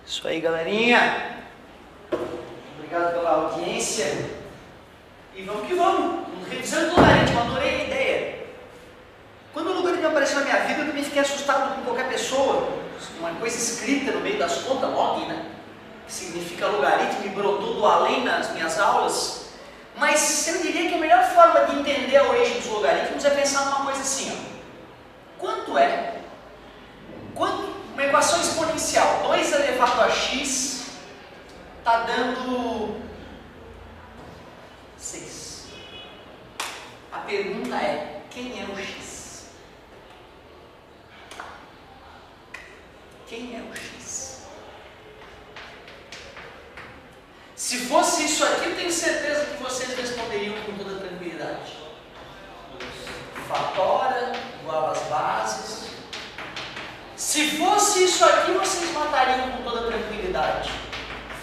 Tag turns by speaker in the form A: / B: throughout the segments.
A: Isso aí, galerinha. Obrigado pela audiência. E vamos que vamos. Revisando o logaritmo, adorei a ideia. Quando o logaritmo apareceu na minha vida, eu também fiquei assustado com qualquer pessoa. Uma coisa escrita no meio das contas, log, né? Que significa logaritmo, e brotou do além nas minhas aulas. Mas eu diria que a melhor forma de entender a origem dos logaritmos é pensar numa coisa assim, ó. Quanto é? Uma equação exponencial, 2 elevado a x está dando 6. A pergunta é, quem é o x? Quem é o x? Se fosse isso aqui, eu tenho certeza que vocês responderiam com toda tranquilidade. Fatora igual às bases. Se fosse isso aqui, vocês matariam com toda tranquilidade.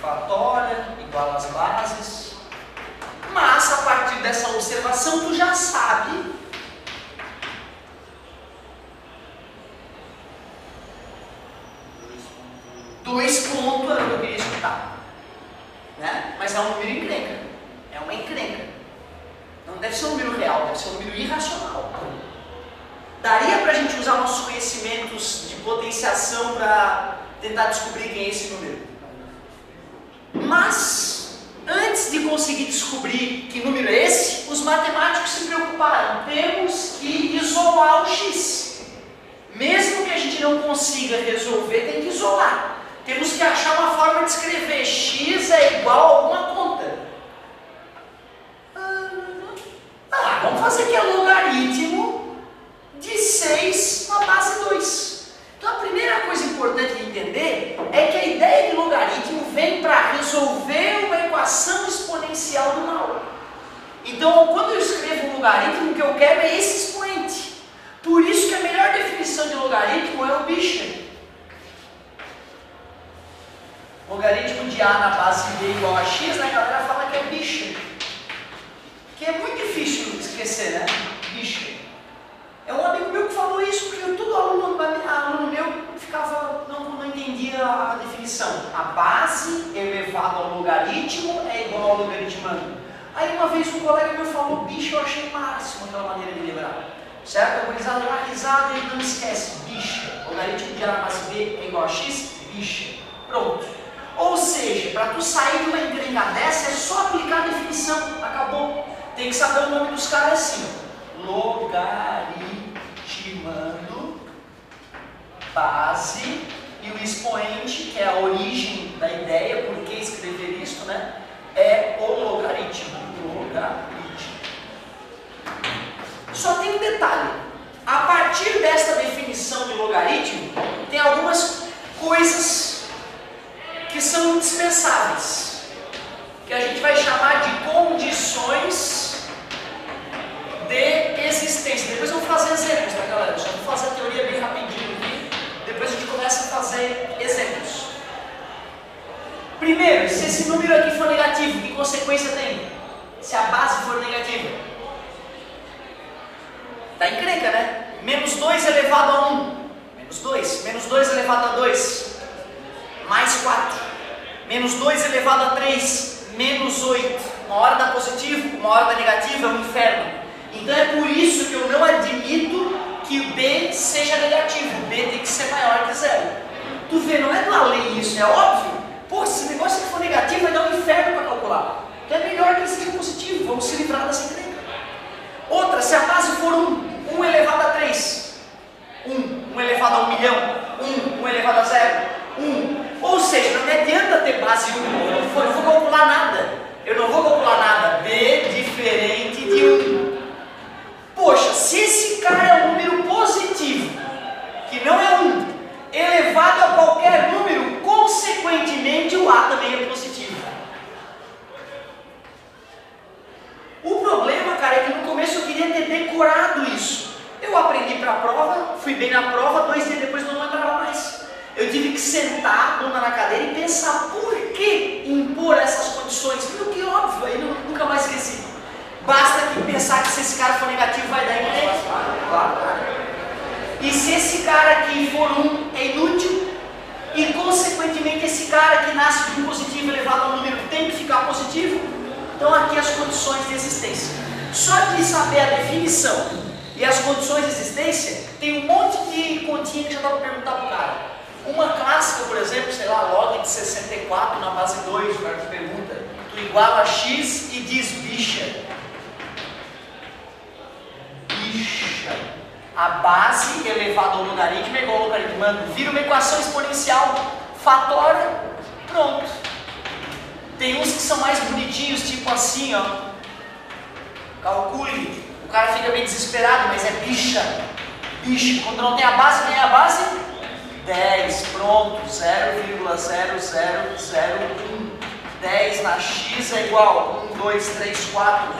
A: Fatora igual às bases. Mas, a partir dessa observação, tu já sabe dois pontos era o que eu queria escutar. Né? Mas é um número encrenca. É uma encrenca. Não deve ser um número real, deve ser um número irracional. Daria para a gente usar nossos conhecimentos de potenciação para tentar descobrir quem é esse número. Mas, antes de conseguir descobrir que número é esse, os matemáticos se preocuparam. Temos que isolar o x. Mesmo que a gente não consiga resolver, tem que isolar. Temos que achar uma forma de escrever x é igual a alguma conta. Vamos fazer que é logaritmo de 6 na base 2. Então a primeira coisa importante de entender é que a ideia de logaritmo vem para resolver uma equação exponencial do mal. Então quando eu escrevo um logaritmo, o que eu quero é esse expoente. Por isso que a melhor definição de logaritmo é o Bisher. Logaritmo de A na base B igual a x, né? A galera fala que é Bisher. Que é muito difícil esquecer, né? Bisher. É um amigo meu que falou isso, porque todo aluno meu ficava, não entendia a definição. A base elevado ao logaritmo é igual ao logaritmando. Aí uma vez um colega meu falou bicho, eu achei máximo aquela maneira de lembrar. Certo? A gurizada dá risada e não esquece. Bicho. Logaritmo de A na base B é igual a x, bicho. Pronto. Ou seja, para tu sair de uma encrenca dessa, é só aplicar a definição. Acabou. Tem que saber o nome dos caras assim. Logaritmando base e o expoente, que é a origem da ideia, por que escrever isso, né? É o logaritmo. Logaritmo. Só tem um detalhe. A partir desta definição de logaritmo, tem algumas coisas que são indispensáveis, que a gente vai chamar de condições de existência. Depois eu vou fazer exemplos, tá, galera? Só vou fazer a teoria bem rapidinho aqui, depois a gente começa a fazer exemplos. Primeiro, se esse número aqui for negativo, que consequência tem? Se a base for negativa? Tá encrenca, né? Menos 2 elevado a 1. Menos 2. Menos 2 elevado a 2. Mais 4. Menos 2 elevado a 3. Menos 8. Uma hora dá positivo, uma hora dá negativo, é um inferno. Então é por isso que eu não admito que o B seja negativo. O B tem que ser maior que 0. Tu vê, não é do além isso, é óbvio. Pô, se esse negócio for negativo, vai dar um inferno para calcular. Então é melhor que ele seja positivo. Vamos se livrar dessa encrenca. Outra, se a base for 1. 1 elevado a 3. 1 elevado a 1 milhão. 1 elevado a 0. 1. Ou seja, não me adianta ter base 1. Eu não vou calcular nada. Eu não vou calcular nada. B diferente de 1. Poxa, se esse cara é um número positivo, que não é 1, elevado a qualquer número, consequentemente o A também é positivo. O problema, cara, é que no começo eu queria ter decorado isso. Eu aprendi para a prova, fui bem na prova, 2 dias depois não lembrava mais. Eu tive que sentar, bunda na cadeira e pensar por que impor essas condições. Porque que óbvio, aí nunca mais esqueci. Basta que pensar que se esse cara for negativo vai dar encrenca. Claro. E se esse cara aqui for 1 é inútil, E consequentemente esse cara que nasce de um positivo elevado ao número tem que ficar positivo. Então aqui as condições de existência. Só de saber a definição e as condições de existência, tem um monte de continha que já dá para perguntar para o cara. Uma clássica, por exemplo, sei lá, log de 64 na base 2, o cara te pergunta, tu iguala a x e diz bicha. Bicha. A base elevada ao logaritmo é igual ao logaritmando. Vira uma equação exponencial, fatora, pronto. Tem uns que são mais bonitinhos, tipo assim, ó. Calcule. O cara fica bem desesperado, mas é bicha. Bicha. Quando não tem a base, quem é a base? 10. Pronto. 0,0001. 10 na x é igual 1, 2, 3, 4.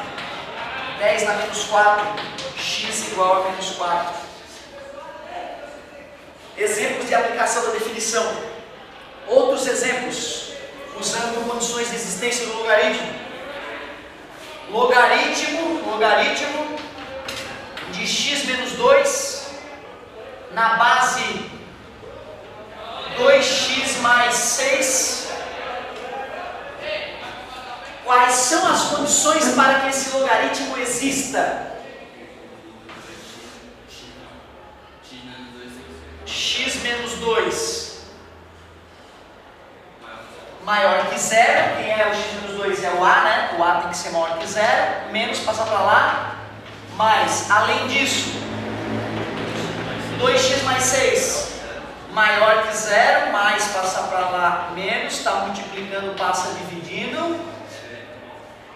A: 10 na menos 4. X igual a menos 4. Exemplos de aplicação da definição. Outros exemplos, usando condições de existência do logaritmo. Logaritmo de x menos 2 na base 2x mais 6. Quais são as condições para que esse logaritmo exista? X menos 2 maior que 0. Quem é o x menos 2? É o a, né? O a tem que ser maior que 0. Menos passar para lá. Mais, além disso, 2x mais 6 maior que 0. Mais passar para lá. Menos, está multiplicando, passa dividindo.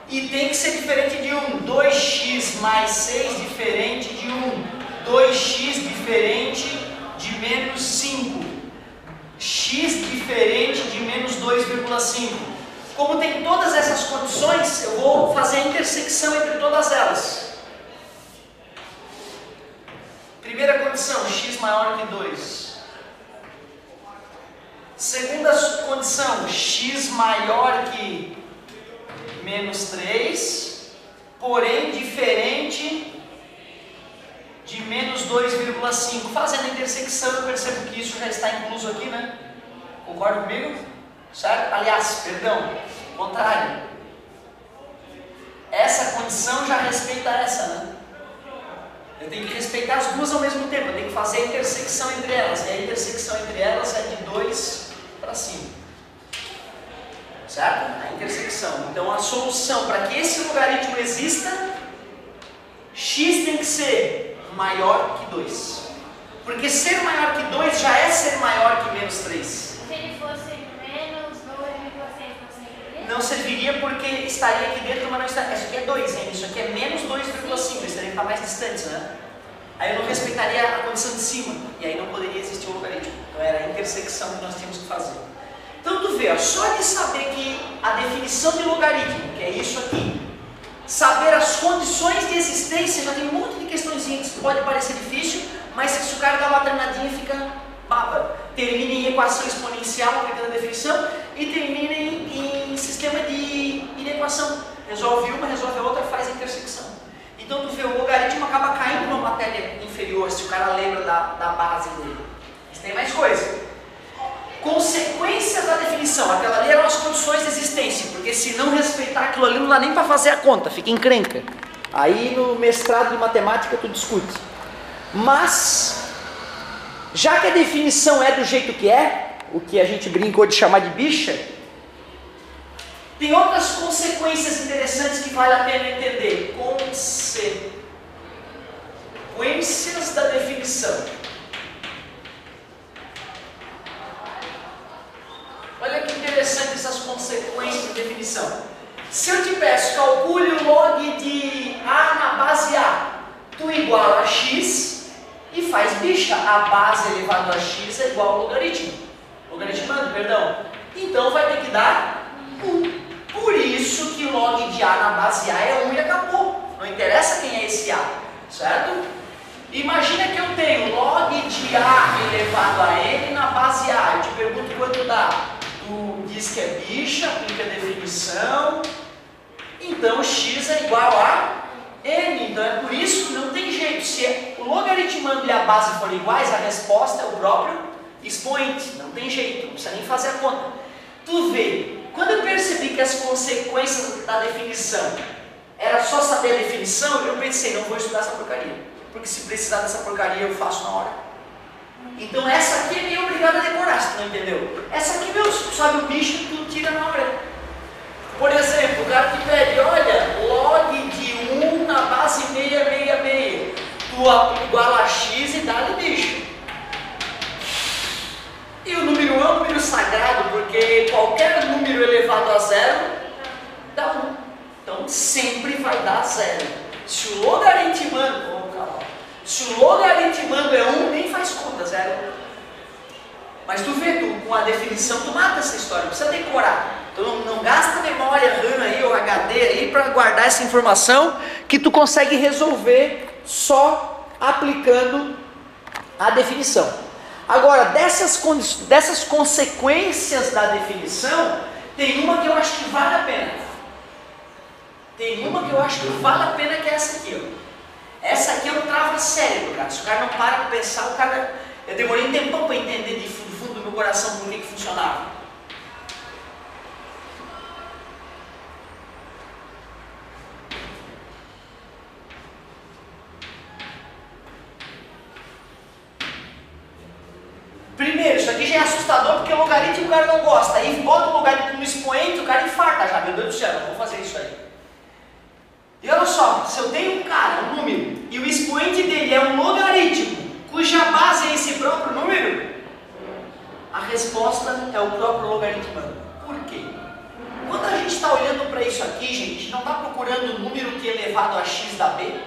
A: E tem que ser diferente de 1. 2x mais 6 diferente de 1. 2x diferente de menos 5. X diferente de menos 2,5. Como tem todas essas condições, eu vou fazer a intersecção entre todas elas. Primeira condição, x maior que 2. Segunda condição, x maior que menos 3, porém diferente de menos 2,5. Fazendo a intersecção, eu percebo que isso já está incluso aqui, né? Concorda comigo? Certo? Aliás, perdão, contrário. Essa condição já respeita essa, né? Eu tenho que respeitar as duas ao mesmo tempo. Eu tenho que fazer a intersecção entre elas. E a intersecção entre elas é de 2 para cima. Certo? A intersecção. Então a solução para que esse logaritmo exista, x tem que ser maior que 2. Porque ser maior que 2 já é ser maior que menos 3.
B: Se ele fosse menos 2,6, não serviria?
A: Não serviria porque estaria aqui dentro, mas não estaria. Isso aqui é 2, hein? Isso aqui é menos 2,5. Estaria que estar mais distante, né? Aí eu não respeitaria a condição de cima. E aí não poderia existir o logaritmo. Então era a intersecção que nós tínhamos que fazer. Então tu vê, ó, só de saber que a definição de logaritmo, que é isso aqui, saber as condições de existência, já tem um monte de questõezinhas que pode parecer difícil, mas se o cara dá uma treinadinha fica baba. Termina em equação exponencial, aplicando a definição, e termina em sistema de inequação. Resolve uma, resolve a outra, faz a intersecção. Então tu vê, o logaritmo acaba caindo numa matéria inferior, se o cara lembra da base dele. Mas tem mais coisa. Consequências da definição, aquela ali eram as condições de existência, porque se não respeitar aquilo ali não dá nem para fazer a conta, fica encrenca. Aí no mestrado de matemática tu discute. Mas, já que a definição é do jeito que é, o que a gente brincou de chamar de bicha, tem outras consequências interessantes que vale a pena entender. Consequências da definição. Olha que interessante essas consequências de definição. Se eu te peço, calcule o log de A na base A, tu iguala a x e faz bicha. A base elevado a x é igual ao logaritmo. Logaritmando, perdão. Então vai ter que dar 1. Por isso que o log de A na base A é 1 e acabou. Não interessa quem é esse A, certo? Imagina que eu tenho log de A elevado a n na base A. Eu te pergunto quanto dá. Tu diz que é bicha, aplica a definição, então x é igual a n, então é por isso que não tem jeito, se o logaritmando e a base forem iguais, a resposta é o próprio expoente, não tem jeito, não precisa nem fazer a conta. Tu vê, quando eu percebi que as consequências da definição era só saber a definição, eu pensei, não vou estudar essa porcaria, porque se precisar dessa porcaria eu faço na hora. Então essa aqui é meio obrigada a decorar, se tu não entendeu. Essa aqui, meu, sabe o bicho, tu tira na hora. Por exemplo, o cara te pede, olha, log de 1 na base 666, tu iguala a x e dá-lhe bicho. E o número é um número sagrado, porque qualquer número elevado a zero dá 1. Então sempre vai dar 0. Se o logaritmando, é 1, nem faz conta, 0. Mas tu vê, com a definição, tu mata essa história, não precisa decorar. Então não gasta memória RAM aí, ou HD aí, para guardar essa informação, que tu consegue resolver só aplicando a definição. Agora, dessas consequências da definição, tem uma que eu acho que vale a pena. Que é essa aqui, ó. Essa aqui é um trava-cérebro, cara. Se o cara não para para pensar, o cara... Eu demorei um tempão para entender de fundo do meu coração por que funcionava. Primeiro, isso aqui já é assustador porque o logaritmo o cara não gosta. Aí bota o logaritmo no expoente, o cara infarta já. Meu Deus do céu, não vou fazer isso aí. E olha só, se eu tenho um cara, um número, e o expoente dele é um logaritmo, cuja base é esse próprio número, a resposta é o próprio logaritmando. Por quê? Quando a gente está olhando para isso aqui, gente, não está procurando o número que é elevado a x da b?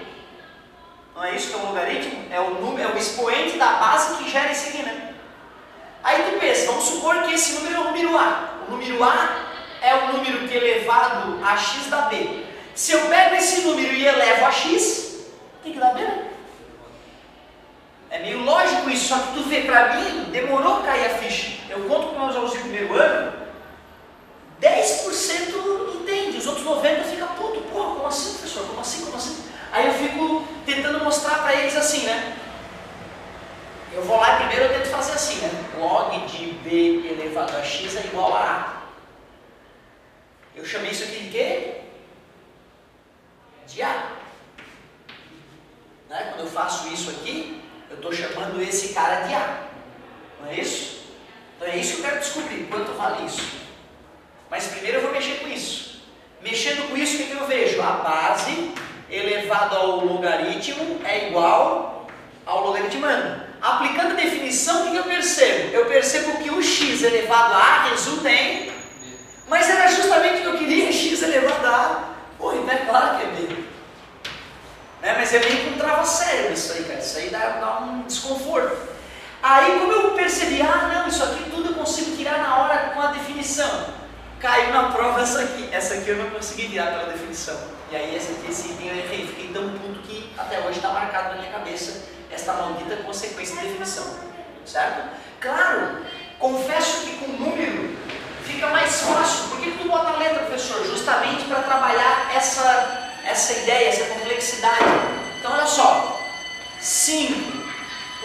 A: Não é isso que é o logaritmo? É o expoente da base que gera esse aqui, né? Aí tu pensa, vamos supor que esse número é o número A. O número A é o número que é elevado a x da b. Se eu pego esse número e elevo a x, tem que dar B, né? É meio lógico isso, só que tu vê, pra mim, demorou a cair a ficha. Eu conto com meus alunos de primeiro ano, 10% entende, os outros 90% ficam, puto, porra, como assim, professor? Como assim? Aí eu fico tentando mostrar pra eles assim, né? Eu vou lá e primeiro eu tento fazer assim, né? Log de B elevado a x é igual a A. Eu chamei isso aqui de quê? De A. Né? Quando eu faço isso aqui, eu estou chamando esse cara de A. Não é isso? Então é isso que eu quero descobrir, quanto vale isso. Mas primeiro eu vou mexer com isso. Mexendo com isso, o que eu vejo? A base elevado ao logaritmo é igual ao logaritmando. Aplicando a definição, o que eu percebo? Eu percebo que o x elevado a A resulta em... Mas era justamente o que eu queria, x elevado a A. Pô, então é claro que é B. Né? Mas é meio que um trava-cérebro isso aí, cara. Isso aí dá um desconforto. Aí, como eu percebi, não, isso aqui tudo eu consigo tirar na hora com a definição. Caiu na prova essa aqui. Essa aqui eu não consegui tirar pela definição. E aí, esse item eu errei. Fiquei tão puto que até hoje está marcado na minha cabeça esta maldita consequência de definição. Certo? Claro, confesso que com número fica mais fácil. Por que tu bota a letra, professor? Justamente para trabalhar essa ideia, essa complexidade. Então, olha só. 5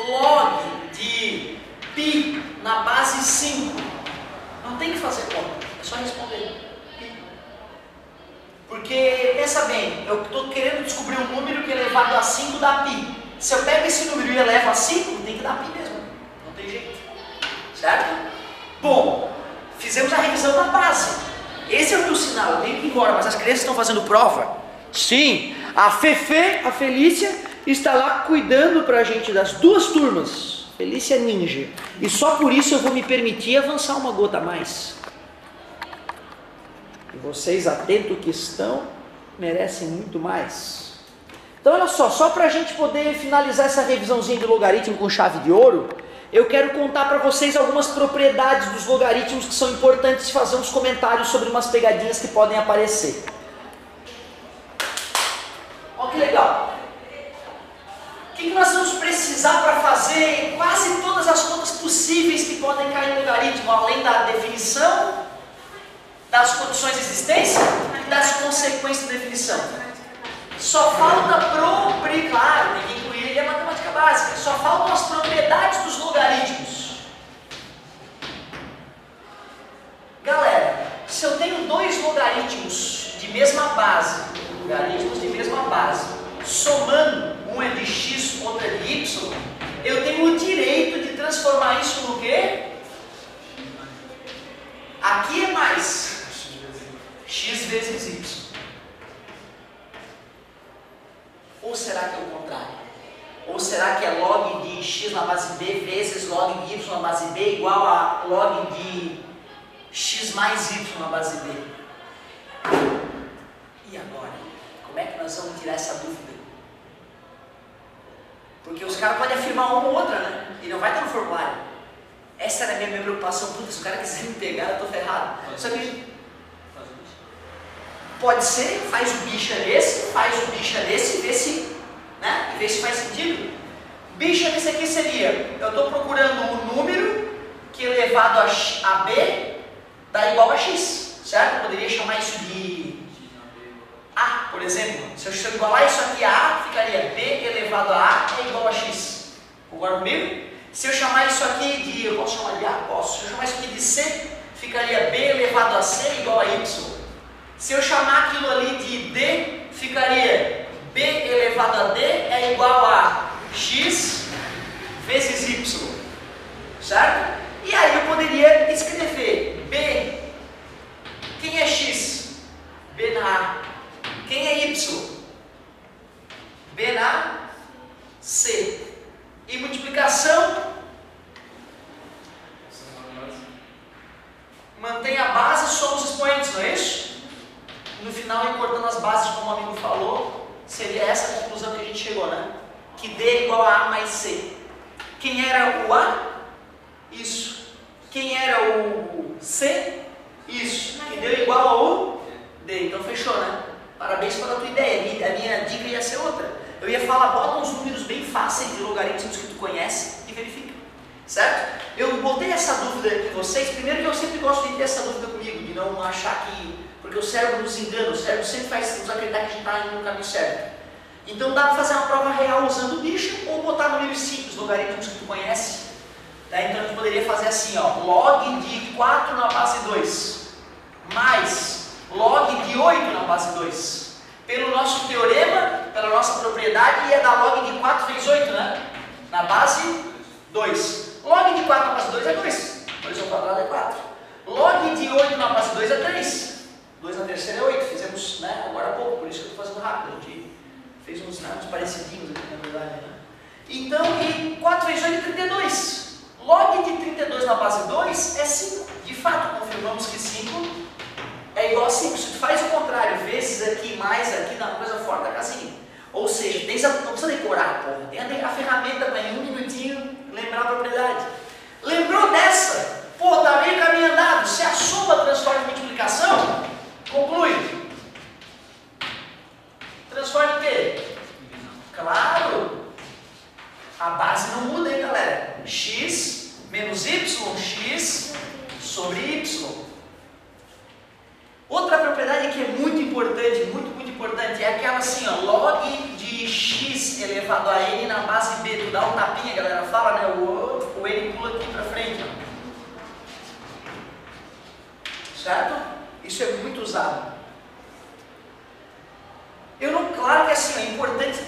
A: log de π na base 5. Não tem que fazer conta. É só responder. Porque, pensa bem, eu estou querendo descobrir um número que elevado a 5 dá π. Se eu pego esse número e elevo a 5, tem que dar π mesmo. Não tem jeito. Certo? Bom, fizemos a revisão da base. Esse é o meu sinal, eu tenho que ir embora, mas as crianças estão fazendo prova. Sim, a Fefe, a Felícia, está lá cuidando pra gente das duas turmas. Felícia Ninja. E só por isso eu vou me permitir avançar uma gota a mais. E vocês, atentos que estão, merecem muito mais. Então olha só para a gente poder finalizar essa revisãozinha de logaritmo com chave de ouro, eu quero contar para vocês algumas propriedades dos logaritmos que são importantes, fazer uns comentários sobre umas pegadinhas que podem aparecer. Olha que legal. O que nós vamos precisar para fazer quase todas as contas possíveis que podem cair no logaritmo, além da definição, das condições de existência e das consequências da definição? Só falta claro, tem que incluir a matemática básica, só faltam as propriedades dos logaritmos. se eu tenho dois logaritmos de mesma base, somando, um é de x, outro é de y, eu tenho o direito de transformar isso no quê? Aqui é mais x vezes y. Ou será que é o contrário? Ou será que é log de x na base b vezes log de y na base b igual a log de x mais y na base b? E agora? Como é que nós vamos tirar essa dúvida? Porque os caras podem afirmar uma ou outra, né? E não vai estar no formulário. Essa era a minha preocupação. Puta, se o cara quiser me pegar, eu tô ferrado. Só que pode ser, faz o bicha desse e vê se, né? E vê se faz sentido. Bicha desse aqui seria, eu estou procurando o número que elevado a b dá igual a x, certo? Eu poderia chamar isso de a, por exemplo. Se eu igualar isso aqui a a, ficaria b elevado a a é igual a x. Concorda comigo? Se eu chamar isso aqui de, eu posso chamar de a? Posso. Se eu chamar isso aqui de c, ficaria b elevado a c igual a y. Se eu chamar aquilo ali de d, ficaria b elevado a d é igual a x vezes y, certo? E aí eu poderia escrever b, quem é x? B na a. Quem é y? B na c. E multiplicação? Mantém a base, soma os expoentes, não é isso? No final, cortando as bases, como o amigo falou, seria essa a conclusão que a gente chegou, né? Que D é igual a A mais C. Quem era o A? Isso. Quem era o C? Isso. Que deu igual ao D. Então fechou, né? Parabéns pela tua ideia. A minha dica ia ser outra. Eu ia falar, bota uns números bem fáceis de logaritmos que tu conhece e verifica. Certo? Eu botei essa dúvida em vocês. Primeiro que eu sempre gosto de ter essa dúvida comigo, de não achar que... Porque o cérebro nos engana, o cérebro sempre faz nos acreditar que a gente está indo no caminho certo. Então dá para fazer uma prova real usando o bicho ou botar números simples, logaritmos que tu conhece. Tá? Então a gente poderia fazer assim, ó, log de 4 na base 2 mais log de 8 na base 2. Pelo nosso teorema, pela nossa propriedade, ia dar log de 4 vezes 8, né? Na base 2. Log de 4 na base 2 é 2. 2 ao quadrado é 4. Log de 8 na base 2 é 3. 2 na terceira é 8. Fizemos, né, agora há pouco, por isso que eu estou fazendo rápido. A gente fez uns parecidinhos aqui, na verdade. Né? Então, e 4 vezes 8 é 32. Log de 32 na base 2 é 5. De fato, confirmamos que 5 é igual a 5. Se tu faz o contrário, vezes aqui, mais aqui, dá uma coisa fora da casinha. Ou seja, não precisa decorar, porra. Tem a ferramenta para em um minutinho lembrar a propriedade. Lembrou dessa? Pô, tá meio caminho andado. Se a soma transforma em multiplicação, conclui. Transforma em quê? Claro. A base não muda, hein, galera? X menos y, x sobre y. Outra propriedade que é muito importante, muito importante, é aquela assim, ó, log de x elevado a n na base b. Tu dá um tapinha, a galera fala, né? O n pula aqui pra frente, ó. Certo? Isso é muito usado. Claro que assim, é importante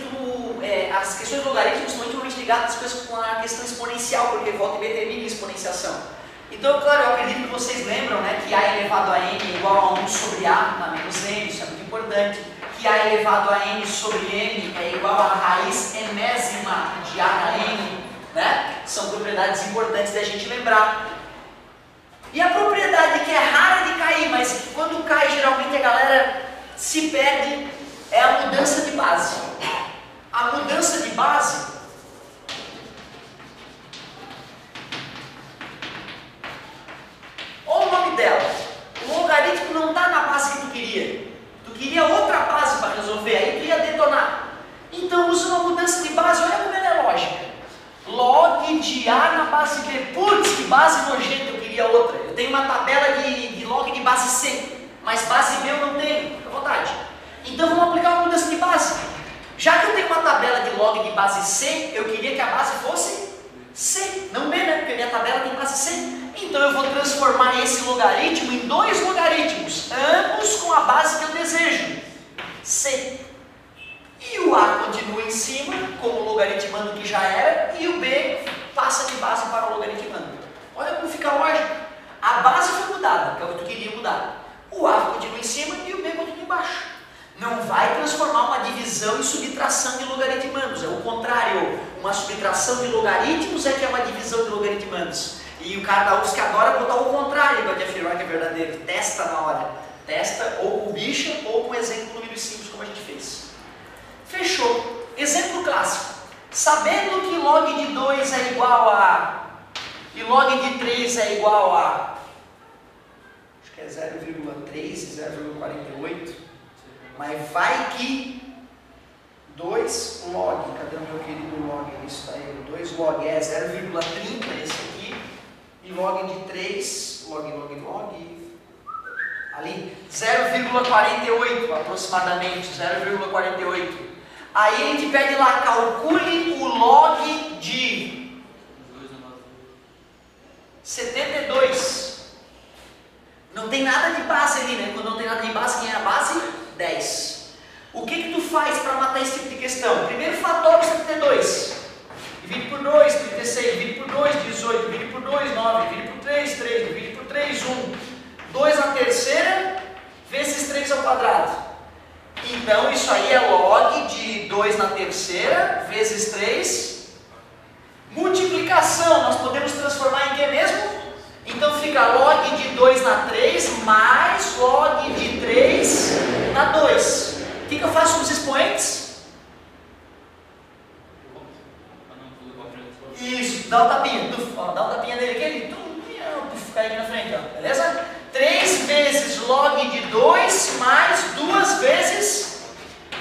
A: as questões de logaritmos estão intimamente ligadas às coisas com a questão exponencial, porque volta e determina a exponenciação. Então, claro, eu acredito que vocês lembram, né, que a elevado a n é igual a 1 sobre a na menos n, isso é muito importante. Que a elevado a n sobre n é igual a raiz enésima de a na n, né? São propriedades importantes da gente lembrar. E a propriedade que é rara de cair, mas que quando cai geralmente a galera se perde, é a mudança de base. A mudança de base olha o nome dela. O logaritmo não está na base que tu queria. Tu queria outra base para resolver, aí tu ia detonar. Então usa uma mudança de base, olha como ela é lógica. Log de A na base B. Putz, que base nojenta, eu queria outra. Eu tenho uma tabela de log de base C, mas base B eu não tenho, fica à vontade. Então vamos aplicar uma mudança de base. Já que eu tenho uma tabela de log de base C, eu queria que a base fosse C, não B, né? Porque minha tabela tem base C. Então eu vou transformar esse logaritmo em dois logaritmos. base que eu desejo, C. E o A continua em cima, como logaritmando que já era, e o B passa de base para o logaritmando. Olha como fica a lógica. A base foi mudada, que é o que tu queria mudar. O A continua em cima e o B continua embaixo. Não vai transformar uma divisão em subtração de logaritmandos, é o contrário. Uma subtração de logaritmos é que é uma divisão de logaritmandos. E o cara da UFSC adora botar o contrário para te afirmar que é verdadeiro. Testa na hora. Testa ou com bicha ou com exemplo número simples, como a gente fez. Fechou. Exemplo clássico. Sabendo que log de 2 é igual a... e log de 3 é igual a... acho que é 0,3 e 0,48. Mas vai que 2 log, cadê o meu querido log? Isso aí, 2 log é 0,30 esse aqui. E log de 3, log, ali, 0,48 aproximadamente, 0,48. Aí a gente pede lá, calcule o log de 72. Não tem nada de base ali, né? Quando não tem nada de base, quem é a base? 10. O que tu faz para matar esse tipo de questão? Primeiro fator 72. Divide por 2, 36. Divide por 2, 18. Divide por 2, 9. Divide por 3, 3. Divide por 3, 1. 2 na terceira, vezes 3 ao quadrado. Então isso aí é log de 2 na terceira, vezes 3. Multiplicação, nós podemos transformar em que mesmo? Então fica log de 2 na 3 mais log de 3 na 2. O que eu faço com os expoentes? Isso, dá um tapinha. Dá um tapinha nele aqui. Cai aqui na frente, ó. Beleza? 3 vezes log de 2 mais 2 vezes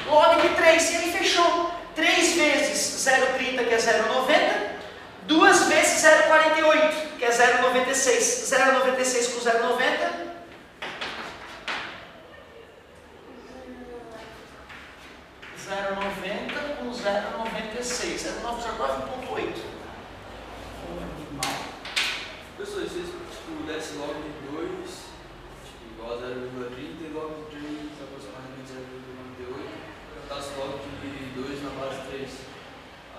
A: log de 3. E aí fechou. 3 vezes 0,30, que é 0,90. 2 vezes 0,48, que é 0,96. 0,96 com 0,90. 0,90 com 0,96. 0,9,8.
C: Pessoal, se tipo, desse log de 2, tipo, igual a 0,30 e log de 3 aproximadamente 0,98, perguntasse log de 2 na base 3.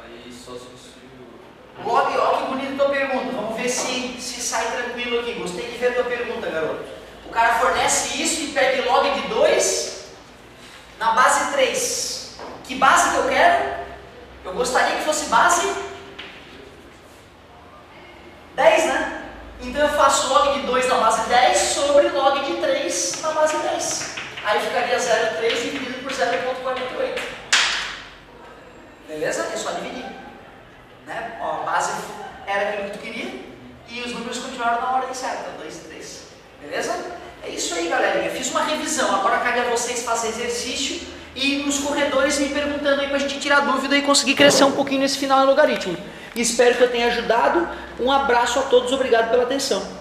C: Aí só substitui o...
A: Log, ó que bonita tua pergunta. Vamos ver se sai tranquilo aqui. Gostei de ver a tua pergunta, garoto. O cara fornece isso e pede log de 2 na base 3. Que base que eu quero? Eu gostaria que fosse base 10, né? Então eu faço log de 2 na base 10 sobre log de 3 na base 10. Aí ficaria 0,3 dividido por 0,48. Beleza? É só dividir. Né? Ó, a base era aquilo que tu queria e os números continuaram na ordem certa, 2 e 3. Beleza? É isso aí, galerinha. Fiz uma revisão. Agora cabe a vocês fazer exercício e nos corredores me perguntando aí pra gente tirar dúvida e conseguir crescer um pouquinho nesse final em logaritmo. Espero que eu tenha ajudado. Um abraço a todos, obrigado pela atenção.